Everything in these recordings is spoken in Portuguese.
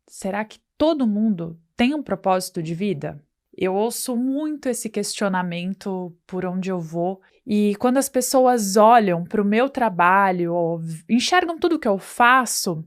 Será que todo mundo tem um propósito de vida? Eu ouço muito esse questionamento por onde eu vou, e quando as pessoas olham para o meu trabalho ou enxergam tudo que eu faço,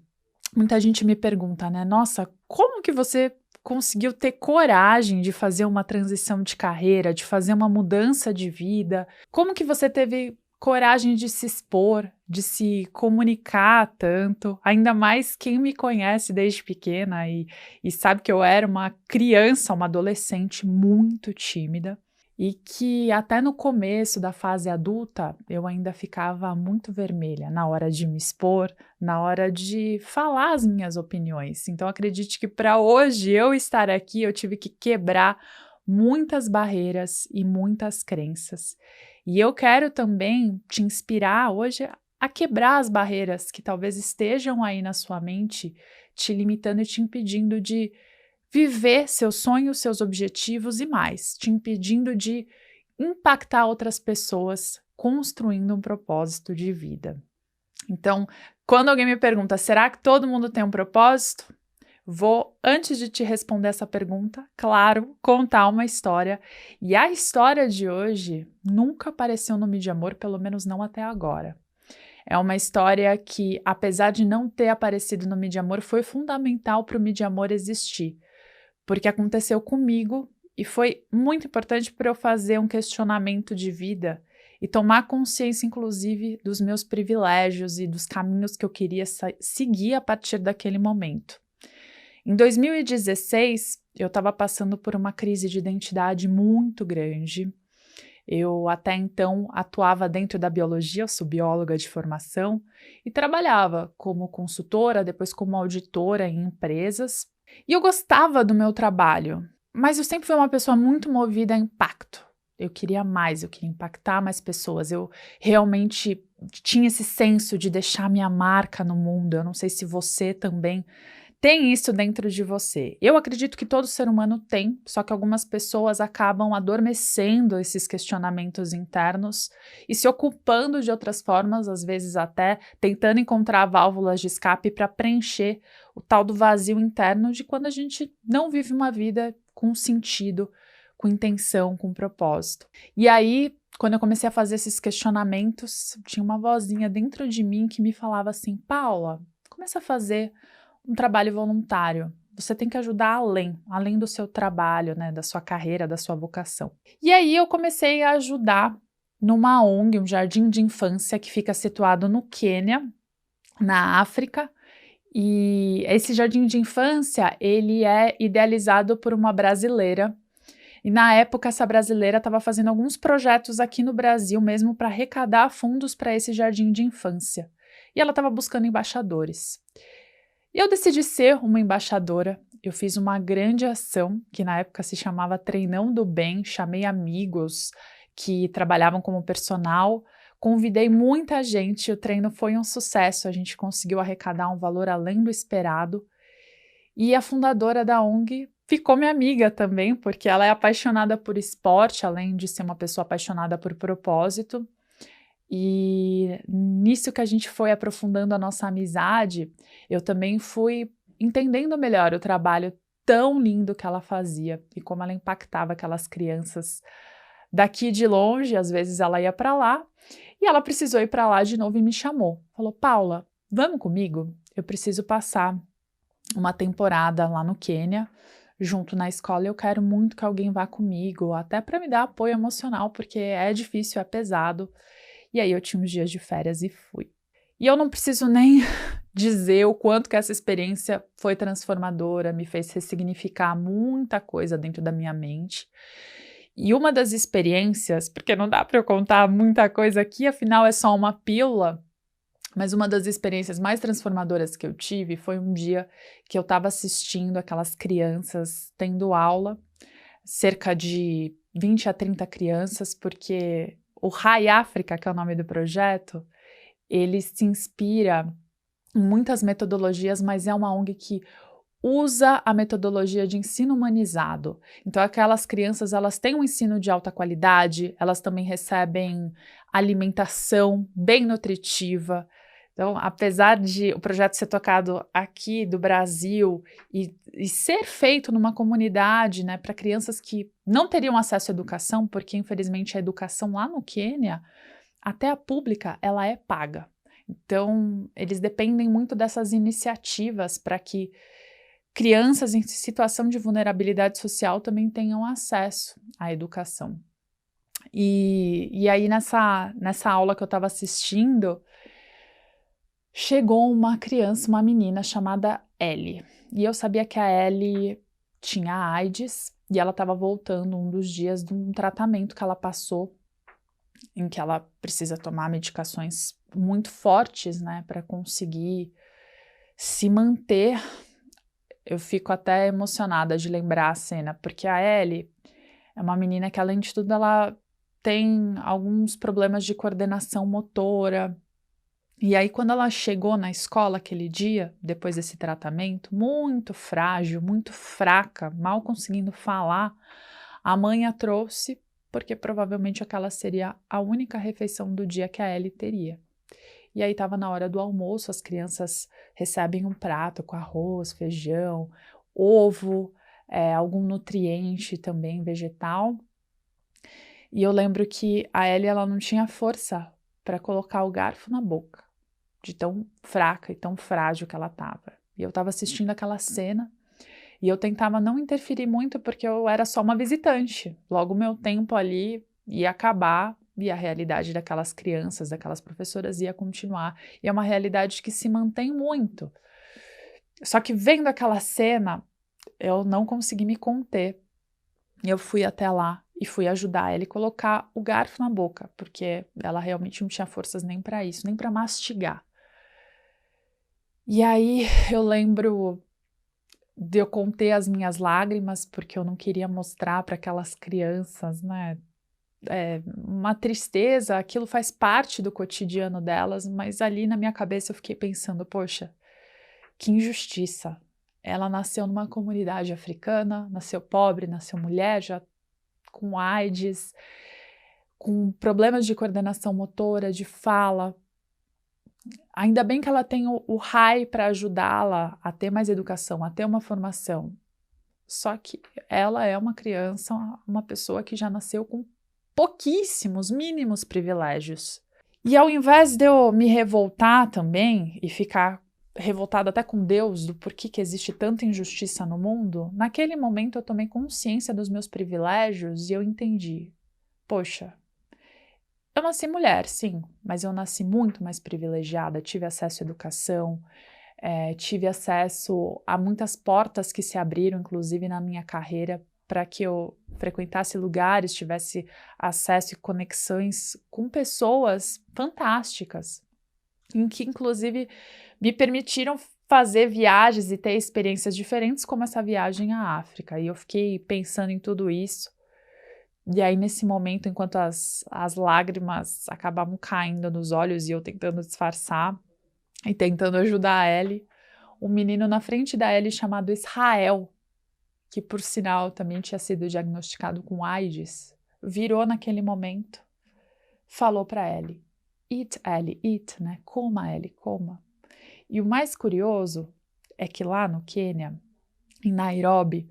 muita gente me pergunta, né? Nossa, como que você conseguiu ter coragem de fazer uma transição de carreira, de fazer uma mudança de vida? Como que você teve coragem de se expor, de se comunicar tanto? Ainda mais quem me conhece desde pequena e sabe que eu era uma criança, uma adolescente muito tímida. E que até no começo da fase adulta eu ainda ficava muito vermelha na hora de me expor, na hora de falar as minhas opiniões. Então acredite que para hoje eu estar aqui, eu tive que quebrar muitas barreiras e muitas crenças. E eu quero também te inspirar hoje a quebrar as barreiras que talvez estejam aí na sua mente, te limitando e te impedindo de viver seus sonhos, seus objetivos e mais, te impedindo de impactar outras pessoas construindo um propósito de vida. Então, quando alguém me pergunta, será que todo mundo tem um propósito? Vou, antes de te responder essa pergunta, claro, contar uma história. E a história de hoje nunca apareceu no Mídia Amor, pelo menos não até agora. É uma história que, apesar de não ter aparecido no Mídia Amor, foi fundamental para o Mídia Amor existir, porque aconteceu comigo e foi muito importante para eu fazer um questionamento de vida e tomar consciência, inclusive, dos meus privilégios e dos caminhos que eu queria seguir a partir daquele momento. Em 2016, eu estava passando por uma crise de identidade muito grande. Eu até então atuava dentro da biologia, eu sou bióloga de formação, e trabalhava como consultora, depois como auditora em empresas. E eu gostava do meu trabalho, mas eu sempre fui uma pessoa muito movida a impacto. Eu queria mais, eu queria impactar mais pessoas. Eu realmente tinha esse senso de deixar minha marca no mundo. Eu não sei se você também tem isso dentro de você. Eu acredito que todo ser humano tem, só que algumas pessoas acabam adormecendo esses questionamentos internos e se ocupando de outras formas, às vezes até tentando encontrar válvulas de escape para preencher o tal do vazio interno de quando a gente não vive uma vida com sentido, com intenção, com propósito. E aí, quando eu comecei a fazer esses questionamentos, tinha uma vozinha dentro de mim que me falava assim: Paula, começa a fazer um trabalho voluntário. Você tem que ajudar além do seu trabalho, né, da sua carreira, da sua vocação. E aí eu comecei a ajudar numa ONG, um jardim de infância que fica situado no Quênia, na África. E esse jardim de infância, ele é idealizado por uma brasileira. E na época essa brasileira estava fazendo alguns projetos aqui no Brasil mesmo para arrecadar fundos para esse jardim de infância. E ela estava buscando embaixadores. E eu decidi ser uma embaixadora. Eu fiz uma grande ação, que na época se chamava Treinão do Bem. Chamei amigos que trabalhavam como personal, convidei muita gente. O treino foi um sucesso, a gente conseguiu arrecadar um valor além do esperado. E a fundadora da ONG ficou minha amiga também, porque ela é apaixonada por esporte, além de ser uma pessoa apaixonada por propósito. E nisso que a gente foi aprofundando a nossa amizade, eu também fui entendendo melhor o trabalho tão lindo que ela fazia e como ela impactava aquelas crianças daqui de longe. Às vezes ela ia para lá e ela precisou ir para lá de novo e me chamou. Falou: Paula, vamos comigo? Eu preciso passar uma temporada lá no Quênia, junto na escola. Eu quero muito que alguém vá comigo, até para me dar apoio emocional, porque é difícil, é pesado. E aí eu tinha uns dias de férias e fui. E eu não preciso nem dizer o quanto que essa experiência foi transformadora, me fez ressignificar muita coisa dentro da minha mente. E uma das experiências, porque não dá para eu contar muita coisa aqui, afinal é só uma pílula, mas uma das experiências mais transformadoras que eu tive foi um dia que eu estava assistindo aquelas crianças tendo aula, cerca de 20 a 30 crianças, porque o Rai África, que é o nome do projeto, ele se inspira em muitas metodologias, mas é uma ONG que usa a metodologia de ensino humanizado. Então, aquelas crianças, elas têm um ensino de alta qualidade, elas também recebem alimentação bem nutritiva, Então, apesar de o projeto ser tocado aqui do Brasil e ser feito numa comunidade, né, para crianças que não teriam acesso à educação, porque infelizmente a educação lá no Quênia, até a pública, ela é paga. Então, eles dependem muito dessas iniciativas para que crianças em situação de vulnerabilidade social também tenham acesso à educação. E aí nessa aula que eu estava assistindo, chegou uma criança, uma menina chamada Ellie. E eu sabia que a Ellie tinha AIDS e ela estava voltando um dos dias de um tratamento que ela passou, em que ela precisa tomar medicações muito fortes, né, para conseguir se manter. Eu fico até emocionada de lembrar a cena, porque a Ellie é uma menina que, além de tudo, ela tem alguns problemas de coordenação motora. E aí, quando ela chegou na escola aquele dia, depois desse tratamento, muito frágil, muito fraca, mal conseguindo falar, a mãe a trouxe, porque provavelmente aquela seria a única refeição do dia que a Ellie teria. E aí estava na hora do almoço, as crianças recebem um prato com arroz, feijão, ovo, algum nutriente também vegetal. E eu lembro que a Ellie, ela não tinha força para colocar o garfo na boca, de tão fraca e tão frágil que ela estava. E eu estava assistindo aquela cena e eu tentava não interferir muito porque eu era só uma visitante. Logo o meu tempo ali ia acabar e a realidade daquelas crianças, daquelas professoras ia continuar. E é uma realidade que se mantém muito. Só que vendo aquela cena, eu não consegui me conter. Eu fui até lá e fui ajudar ela a colocar o garfo na boca, porque ela realmente não tinha forças nem para isso, nem para mastigar. E aí eu lembro de eu conter as minhas lágrimas, porque eu não queria mostrar para aquelas crianças, né, uma tristeza, aquilo faz parte do cotidiano delas, mas ali na minha cabeça eu fiquei pensando, poxa, que injustiça. Ela nasceu numa comunidade africana, nasceu pobre, nasceu mulher, já com AIDS, com problemas de coordenação motora, de fala. Ainda bem que ela tem o RAI para ajudá-la a ter mais educação, a ter uma formação. Só que ela é uma criança, uma pessoa que já nasceu com pouquíssimos, mínimos privilégios. E ao invés de eu me revoltar também e ficar revoltada até com Deus do porquê que existe tanta injustiça no mundo, naquele momento eu tomei consciência dos meus privilégios e eu entendi. Poxa, eu nasci mulher, sim, mas eu nasci muito mais privilegiada, tive acesso à educação, tive acesso a muitas portas que se abriram, inclusive na minha carreira, para que eu frequentasse lugares, tivesse acesso e conexões com pessoas fantásticas, em que inclusive me permitiram fazer viagens e ter experiências diferentes, como essa viagem à África. E eu fiquei pensando em tudo isso. E aí, nesse momento, enquanto as lágrimas acabavam caindo nos olhos e eu tentando disfarçar e tentando ajudar a Ellie, um menino na frente da Ellie chamado Israel, que por sinal também tinha sido diagnosticado com AIDS, virou naquele momento, falou para Ellie, eat, né? Coma, Ellie, coma. E o mais curioso é que lá no Quênia, em Nairobi,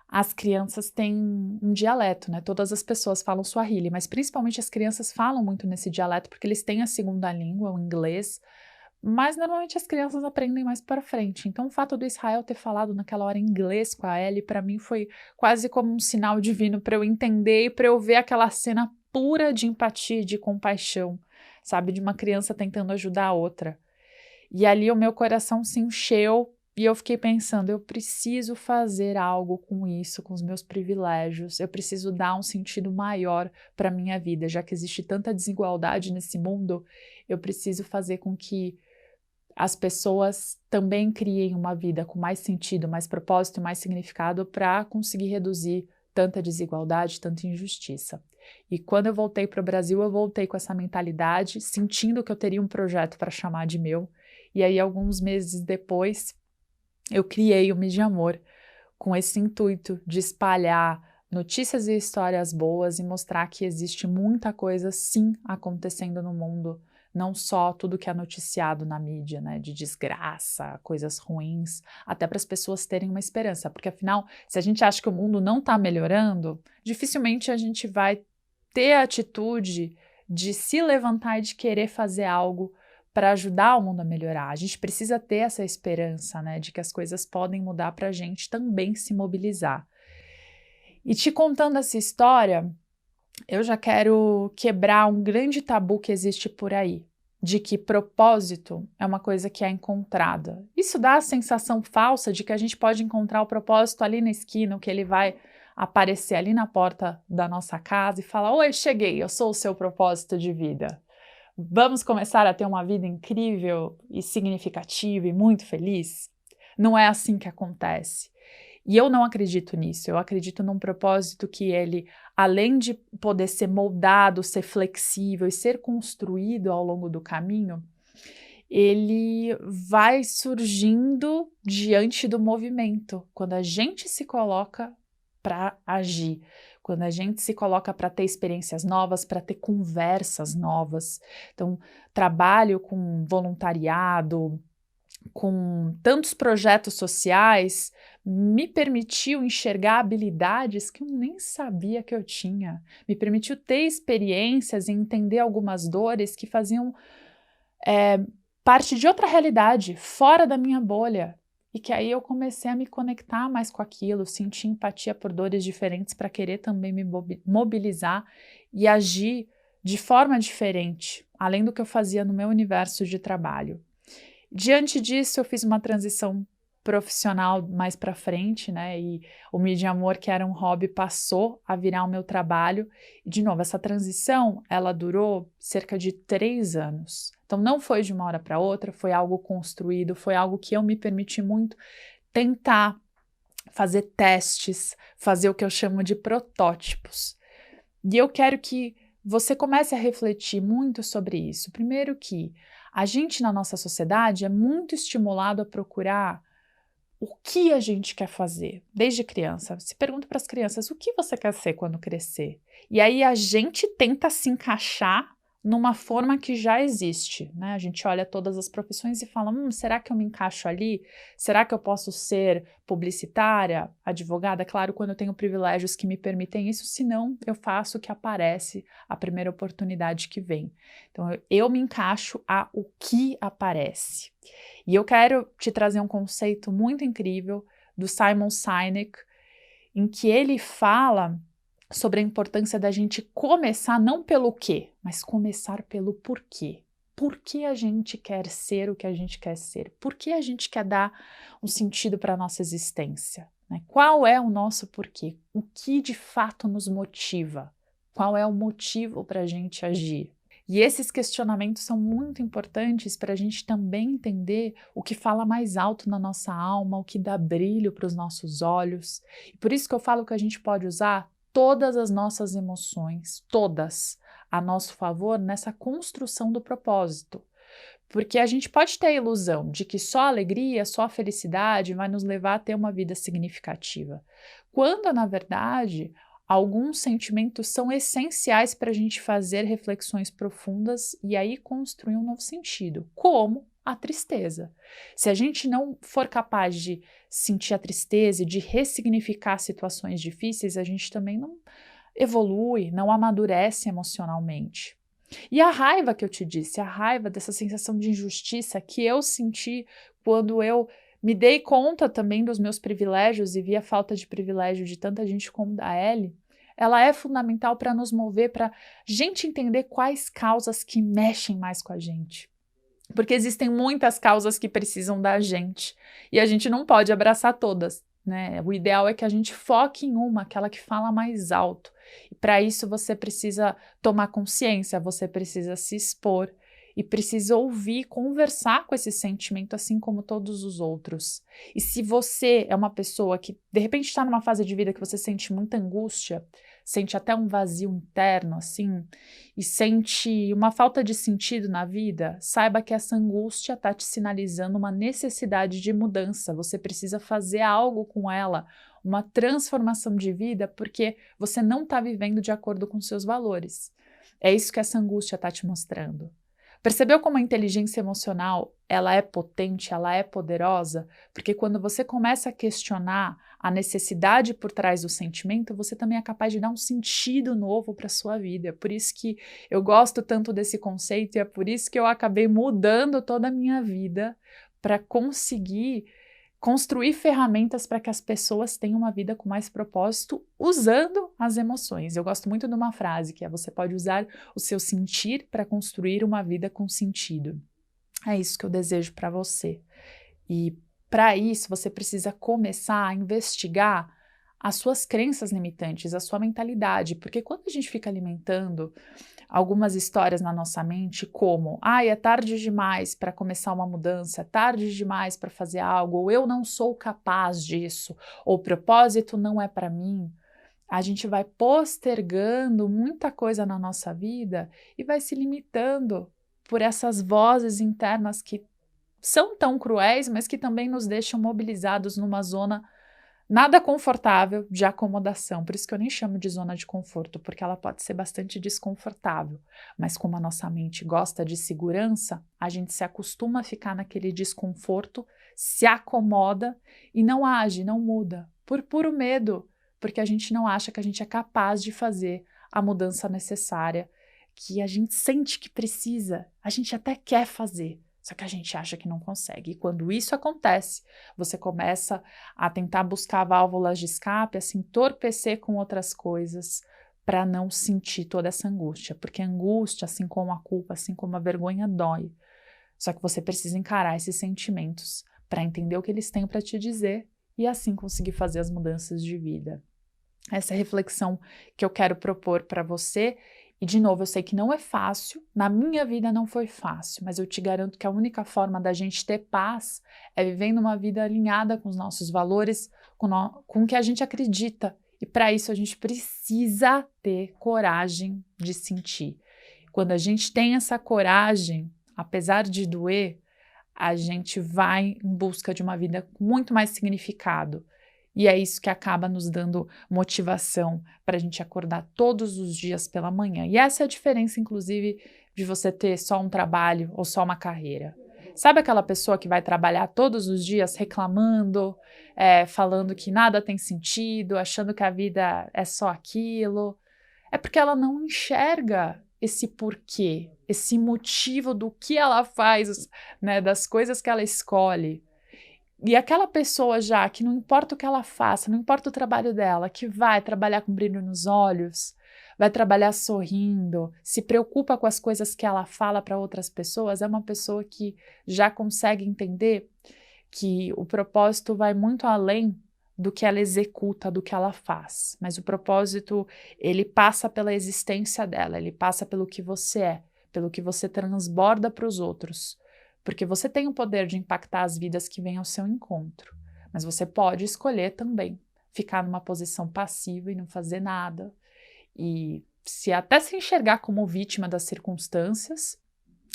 as crianças têm um dialeto, né? Todas as pessoas falam Swahili, mas principalmente as crianças falam muito nesse dialeto porque eles têm a segunda língua, o inglês, mas normalmente as crianças aprendem mais para frente. Então o fato do Israel ter falado naquela hora inglês com a Ellie, para mim foi quase como um sinal divino para eu entender e para eu ver aquela cena pura de empatia, de compaixão, sabe? De uma criança tentando ajudar a outra. E ali o meu coração se encheu e eu fiquei pensando, eu preciso fazer algo com isso, com os meus privilégios, eu preciso dar um sentido maior para a minha vida, já que existe tanta desigualdade nesse mundo, eu preciso fazer com que as pessoas também criem uma vida com mais sentido, mais propósito e mais significado para conseguir reduzir tanta desigualdade, tanta injustiça. E quando eu voltei para o Brasil, eu voltei com essa mentalidade, sentindo que eu teria um projeto para chamar de meu. E aí, alguns meses depois, eu criei o Mídia Amor com esse intuito de espalhar notícias e histórias boas e mostrar que existe muita coisa, sim, acontecendo no mundo não só tudo que é noticiado na mídia, né, de desgraça, coisas ruins, até para as pessoas terem uma esperança, porque afinal, se a gente acha que o mundo não está melhorando, dificilmente a gente vai ter a atitude de se levantar e de querer fazer algo para ajudar o mundo a melhorar. A gente precisa ter essa esperança, né, de que as coisas podem mudar para a gente também se mobilizar. E te contando essa história, eu já quero quebrar um grande tabu que existe por aí, de que propósito é uma coisa que é encontrada. Isso dá a sensação falsa de que a gente pode encontrar o propósito ali na esquina, que ele vai aparecer ali na porta da nossa casa e falar: oi, cheguei, eu sou o seu propósito de vida. Vamos começar a ter uma vida incrível e significativa e muito feliz? Não é assim que acontece. E eu não acredito nisso, eu acredito num propósito que ele, além de poder ser moldado, ser flexível e ser construído ao longo do caminho, ele vai surgindo diante do movimento, quando a gente se coloca para agir, quando a gente se coloca para ter experiências novas, para ter conversas novas. Então, trabalho com voluntariado, com tantos projetos sociais, me permitiu enxergar habilidades que eu nem sabia que eu tinha, me permitiu ter experiências e entender algumas dores que faziam parte de outra realidade, fora da minha bolha, e que aí eu comecei a me conectar mais com aquilo, sentir empatia por dores diferentes para querer também me mobilizar e agir de forma diferente, além do que eu fazia no meu universo de trabalho. Diante disso, eu fiz uma transição profissional mais para frente, né? E o Mídia Amor, que era um hobby, passou a virar o meu trabalho. E, de novo, essa transição, ela durou cerca de 3 anos. Então, não foi de uma hora para outra, foi algo construído, foi algo que eu me permiti muito tentar fazer testes, fazer o que eu chamo de protótipos. E eu quero que você comece a refletir muito sobre isso. Primeiro que a gente na nossa sociedade é muito estimulado a procurar o que a gente quer fazer desde criança. Se pergunta para as crianças: o que você quer ser quando crescer? E aí a gente tenta se encaixar numa forma que já existe, né? A gente olha todas as profissões e fala: será que eu me encaixo ali? Será que eu posso ser publicitária, advogada? Claro, quando eu tenho privilégios que me permitem isso, senão eu faço o que aparece a primeira oportunidade que vem. Então eu me encaixo a o que aparece. E eu quero te trazer um conceito muito incrível do Simon Sinek, em que ele fala sobre a importância da gente começar não pelo quê, mas começar pelo porquê. Por que a gente quer ser o que a gente quer ser? Por que a gente quer dar um sentido para a nossa existência? Né? Qual é o nosso porquê? O que de fato nos motiva? Qual é o motivo para a gente agir? E esses questionamentos são muito importantes para a gente também entender o que fala mais alto na nossa alma, o que dá brilho para os nossos olhos. E por isso que eu falo que a gente pode usar todas as nossas emoções, todas, a nosso favor nessa construção do propósito. Porque a gente pode ter a ilusão de que só a alegria, só a felicidade vai nos levar a ter uma vida significativa, quando, na verdade, alguns sentimentos são essenciais para a gente fazer reflexões profundas e aí construir um novo sentido, como a tristeza. Se a gente não for capaz de sentir a tristeza e de ressignificar situações difíceis, a gente também não evolui, não amadurece emocionalmente. E a raiva que eu te disse, a raiva dessa sensação de injustiça que eu senti quando eu me dei conta também dos meus privilégios e vi a falta de privilégio de tanta gente como da Ellie, ela é fundamental para nos mover, para a gente entender quais causas que mexem mais com a gente. Porque existem muitas causas que precisam da gente e a gente não pode abraçar todas, né? O ideal é que a gente foque em uma, aquela que fala mais alto. E para isso você precisa tomar consciência, você precisa se expor e precisa ouvir, conversar com esse sentimento, assim como todos os outros. E se você é uma pessoa que de repente está numa fase de vida que você sente muita angústia, sente até um vazio interno, assim, e sente uma falta de sentido na vida, saiba que essa angústia está te sinalizando uma necessidade de mudança. Você precisa fazer algo com ela, uma transformação de vida, porque você não está vivendo de acordo com seus valores. É isso que essa angústia está te mostrando. Percebeu como a inteligência emocional, ela é potente, ela é poderosa? Porque quando você começa a questionar a necessidade por trás do sentimento, você também é capaz de dar um sentido novo para a sua vida. É por isso que eu gosto tanto desse conceito e é por isso que eu acabei mudando toda a minha vida para conseguir construir ferramentas para que as pessoas tenham uma vida com mais propósito usando as emoções. Eu gosto muito de uma frase que é: você pode usar o seu sentir para construir uma vida com sentido. É isso que eu desejo para você. E para isso você precisa começar a investigar as suas crenças limitantes, a sua mentalidade, porque quando a gente fica alimentando algumas histórias na nossa mente, como: ai, é tarde demais para começar uma mudança, é tarde demais para fazer algo, ou eu não sou capaz disso, ou o propósito não é para mim. A gente vai postergando muita coisa na nossa vida e vai se limitando por essas vozes internas que são tão cruéis, mas que também nos deixam mobilizados numa zona nada confortável de acomodação. Por isso que eu nem chamo de zona de conforto, porque ela pode ser bastante desconfortável. Mas como a nossa mente gosta de segurança, a gente se acostuma a ficar naquele desconforto, se acomoda e não age, não muda, por puro medo, porque a gente não acha que a gente é capaz de fazer a mudança necessária, que a gente sente que precisa, a gente até quer fazer, só que a gente acha que não consegue. E quando isso acontece, você começa a tentar buscar válvulas de escape, a se entorpecer com outras coisas para não sentir toda essa angústia. Porque a angústia, assim como a culpa, assim como a vergonha, dói. Só que você precisa encarar esses sentimentos para entender o que eles têm para te dizer e assim conseguir fazer as mudanças de vida. Essa é a reflexão que eu quero propor para você. E, de novo, eu sei que não é fácil, na minha vida não foi fácil, mas eu te garanto que a única forma da gente ter paz é vivendo uma vida alinhada com os nossos valores, com o que a gente acredita. E para isso a gente precisa ter coragem de sentir. Quando a gente tem essa coragem, apesar de doer, a gente vai em busca de uma vida com muito mais significado. E é isso que acaba nos dando motivação para a gente acordar todos os dias pela manhã. E essa é a diferença, inclusive, de você ter só um trabalho ou só uma carreira. Sabe aquela pessoa que vai trabalhar todos os dias reclamando, falando que nada tem sentido, achando que a vida é só aquilo? É porque ela não enxerga esse porquê, esse motivo do que ela faz, né, das coisas que ela escolhe. E aquela pessoa já que não importa o que ela faça, não importa o trabalho dela, que vai trabalhar com brilho nos olhos, vai trabalhar sorrindo, se preocupa com as coisas que ela fala para outras pessoas, é uma pessoa que já consegue entender que o propósito vai muito além do que ela executa, do que ela faz. Mas o propósito, ele passa pela existência dela, ele passa pelo que você é, pelo que você transborda para os outros. Porque você tem o poder de impactar as vidas que vêm ao seu encontro, mas você pode escolher também ficar numa posição passiva e não fazer nada, e até se enxergar como vítima das circunstâncias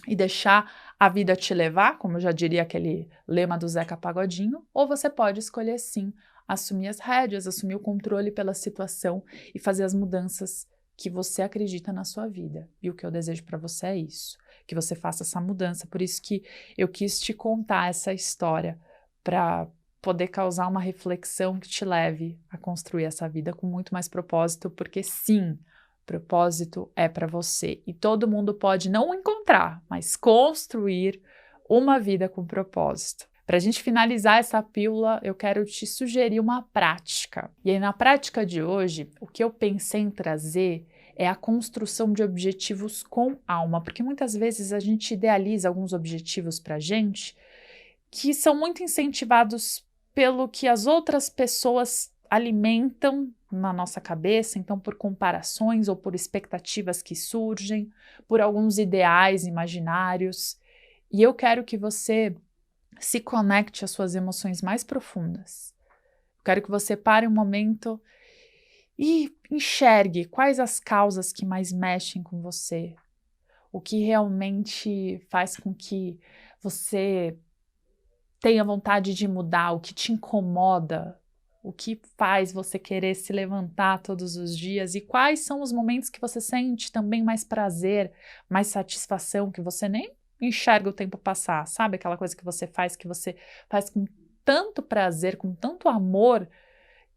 e deixar a vida te levar, como já diria aquele lema do Zeca Pagodinho, ou você pode escolher sim assumir as rédeas, assumir o controle pela situação e fazer as mudanças que você acredita na sua vida. E o que eu desejo para você é isso, que você faça essa mudança. Por isso que eu quis te contar essa história, para poder causar uma reflexão que te leve a construir essa vida com muito mais propósito, porque sim, propósito é para você. E todo mundo pode não encontrar, mas construir uma vida com propósito. Para a gente finalizar essa pílula, eu quero te sugerir uma prática. E aí, na prática de hoje, o que eu pensei em trazer é a construção de objetivos com alma, porque muitas vezes a gente idealiza alguns objetivos para a gente que são muito incentivados pelo que as outras pessoas alimentam na nossa cabeça, então por comparações ou por expectativas que surgem, por alguns ideais imaginários. E eu quero que você se conecte às suas emoções mais profundas. Eu quero que você pare um momento e enxergue quais as causas que mais mexem com você, o que realmente faz com que você tenha vontade de mudar, o que te incomoda O que faz você querer se levantar todos os dias? E quais são os momentos que você sente também mais prazer, mais satisfação, que você nem enxerga o tempo passar? Sabe aquela coisa que você faz com tanto prazer, com tanto amor,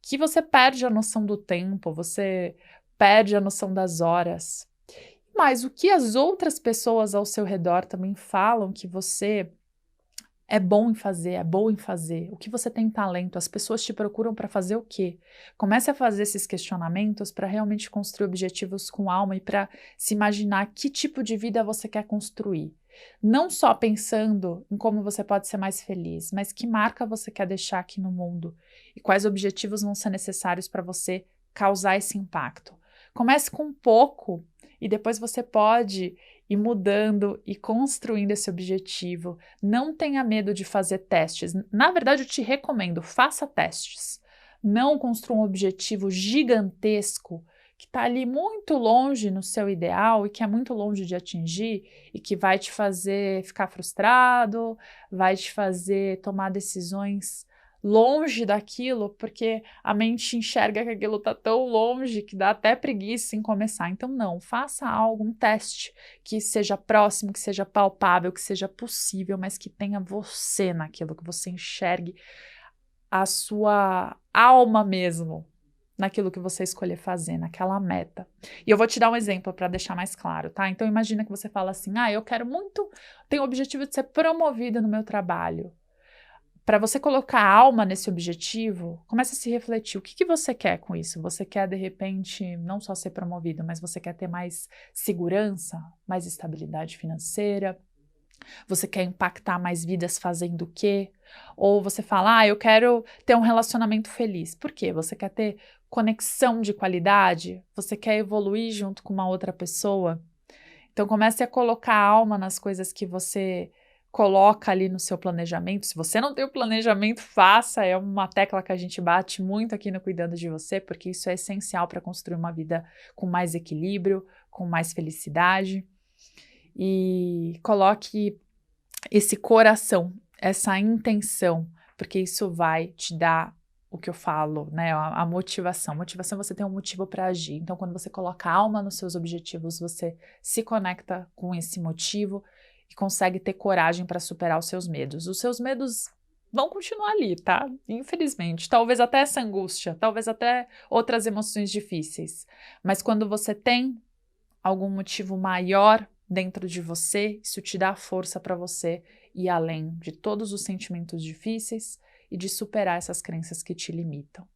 que você perde a noção do tempo, você perde a noção das horas. Mas o que as outras pessoas ao seu redor também falam que você é bom em fazer, é boa em fazer, o que você tem talento, as pessoas te procuram para fazer o quê? Comece a fazer esses questionamentos para realmente construir objetivos com alma e para se imaginar que tipo de vida você quer construir. Não só pensando em como você pode ser mais feliz, mas que marca você quer deixar aqui no mundo e quais objetivos vão ser necessários para você causar esse impacto. Comece com pouco e depois você pode ir mudando e construindo esse objetivo. Não tenha medo de fazer testes. Na verdade, eu te recomendo, faça testes. Não construa um objetivo gigantesco que está ali muito longe no seu ideal e que é muito longe de atingir e que vai te fazer ficar frustrado, vai te fazer tomar decisões longe daquilo, porque a mente enxerga que aquilo está tão longe que dá até preguiça em começar. Então, não, faça algo, um teste que seja próximo, que seja palpável, que seja possível, mas que tenha você naquilo, que você enxergue a sua alma mesmo naquilo que você escolher fazer, naquela meta. E eu vou te dar um exemplo para deixar mais claro, tá? Então, imagina que você fala assim, eu quero muito, tenho o objetivo de ser promovida no meu trabalho. Para você colocar alma nesse objetivo, comece a se refletir. O que você quer com isso? Você quer, de repente, não só ser promovido, mas você quer ter mais segurança, mais estabilidade financeira? Você quer impactar mais vidas fazendo o quê? Ou você fala, eu quero ter um relacionamento feliz. Por quê? Você quer ter conexão de qualidade? Você quer evoluir junto com uma outra pessoa? Então, comece a colocar alma nas coisas que você coloca ali no seu planejamento. Se você não tem o planejamento, faça. É uma tecla que a gente bate muito aqui no Cuidando de Você, porque isso é essencial para construir uma vida com mais equilíbrio, com mais felicidade. E coloque esse coração, essa intenção, porque isso vai te dar o que eu falo, né? A motivação. Motivação, você tem um motivo para agir. Então, quando você coloca alma nos seus objetivos, você se conecta com esse motivo e consegue ter coragem para superar os seus medos. Os seus medos vão continuar ali, tá? Infelizmente. Talvez até essa angústia, talvez até outras emoções difíceis. Mas quando você tem algum motivo maior dentro de você, isso te dá força para você ir além de todos os sentimentos difíceis e de superar essas crenças que te limitam.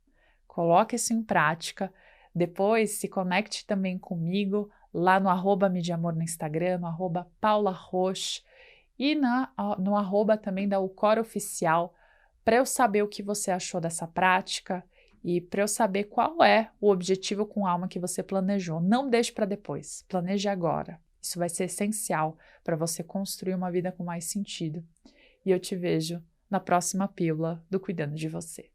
Coloque isso em prática, depois se conecte também comigo lá no @mideamor no Instagram, no @paularoche e no arroba também da Ucor Oficial, para eu saber o que você achou dessa prática e para eu saber qual é o objetivo com alma que você planejou. Não deixe para depois, planeje agora. Isso vai ser essencial para você construir uma vida com mais sentido. E eu te vejo na próxima pílula do Cuidando de Você.